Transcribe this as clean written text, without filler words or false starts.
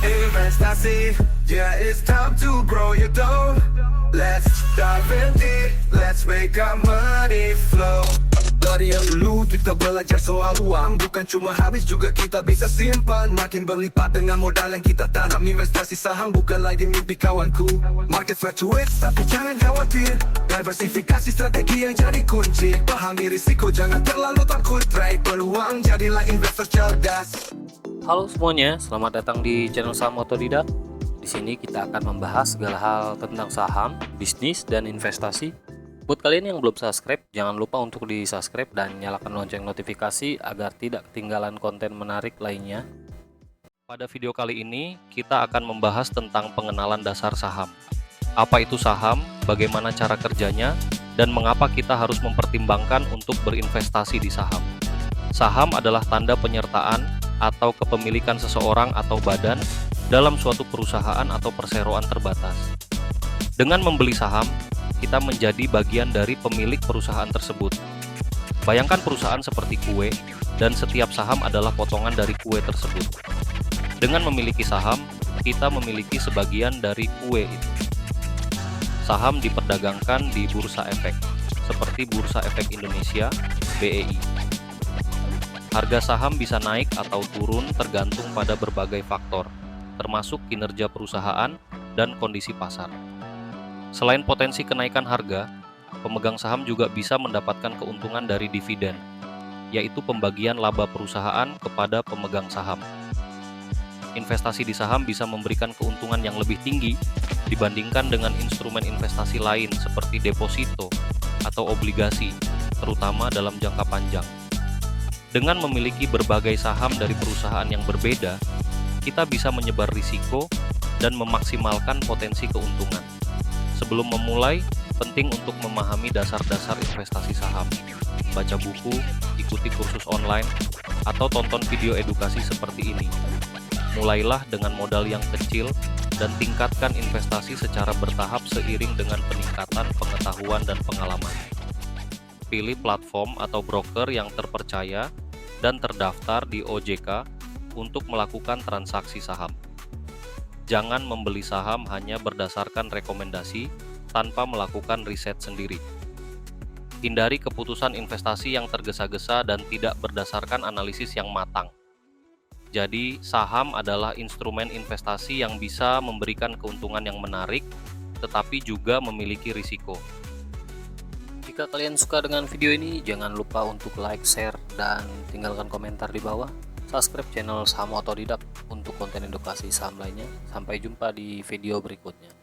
Investasi, yeah, it's time to grow your dough. Let's dive in deep, let's make our money flow. Dari yang dulu kita belajar soal uang, bukan cuma habis juga kita bisa simpan. Makin berlipat dengan modal yang kita tanam. Investasi saham bukan lagi mimpi kawanku. Market fluctuates tapi jangan khawatir. Diversifikasi strategi yang jadi kunci. Pahami risiko jangan terlalu takut. Trade peluang jadilah investor cerdas. Halo semuanya, selamat datang di channel Saham Otodidak. Di sini kita akan membahas segala hal tentang saham, bisnis, dan investasi. Buat kalian yang belum subscribe, jangan lupa untuk di-subscribe dan nyalakan lonceng notifikasi agar tidak ketinggalan konten menarik lainnya. Pada video kali ini, kita akan membahas tentang pengenalan dasar saham. Apa itu saham, bagaimana cara kerjanya, dan mengapa kita harus mempertimbangkan untuk berinvestasi di saham. Saham adalah tanda penyertaan atau kepemilikan seseorang atau badan dalam suatu perusahaan atau perseroan terbatas. Dengan membeli saham, kita menjadi bagian dari pemilik perusahaan tersebut. Bayangkan perusahaan seperti kue, dan setiap saham adalah potongan dari kue tersebut. Dengan memiliki saham, kita memiliki sebagian dari kue itu. Saham diperdagangkan di Bursa Efek, seperti Bursa Efek Indonesia, BEI. Harga saham bisa naik atau turun tergantung pada berbagai faktor, termasuk kinerja perusahaan dan kondisi pasar. Selain potensi kenaikan harga, pemegang saham juga bisa mendapatkan keuntungan dari dividen, yaitu pembagian laba perusahaan kepada pemegang saham. Investasi di saham bisa memberikan keuntungan yang lebih tinggi dibandingkan dengan instrumen investasi lain seperti deposito atau obligasi, terutama dalam jangka panjang. Dengan memiliki berbagai saham dari perusahaan yang berbeda, kita bisa menyebar risiko dan memaksimalkan potensi keuntungan. Sebelum memulai, penting untuk memahami dasar-dasar investasi saham. Baca buku, ikuti kursus online, atau tonton video edukasi seperti ini. Mulailah dengan modal yang kecil dan tingkatkan investasi secara bertahap seiring dengan peningkatan pengetahuan dan pengalaman. Pilih platform atau broker yang terpercaya dan terdaftar di OJK untuk melakukan transaksi saham. Jangan membeli saham hanya berdasarkan rekomendasi tanpa melakukan riset sendiri. Hindari keputusan investasi yang tergesa-gesa dan tidak berdasarkan analisis yang matang. Jadi, saham adalah instrumen investasi yang bisa memberikan keuntungan yang menarik, tetapi juga memiliki risiko. Jika kalian suka dengan video ini, jangan lupa untuk like, share, dan tinggalkan komentar di bawah. Subscribe channel Saham Otodidak untuk konten edukasi saham lainnya. Sampai jumpa di video berikutnya.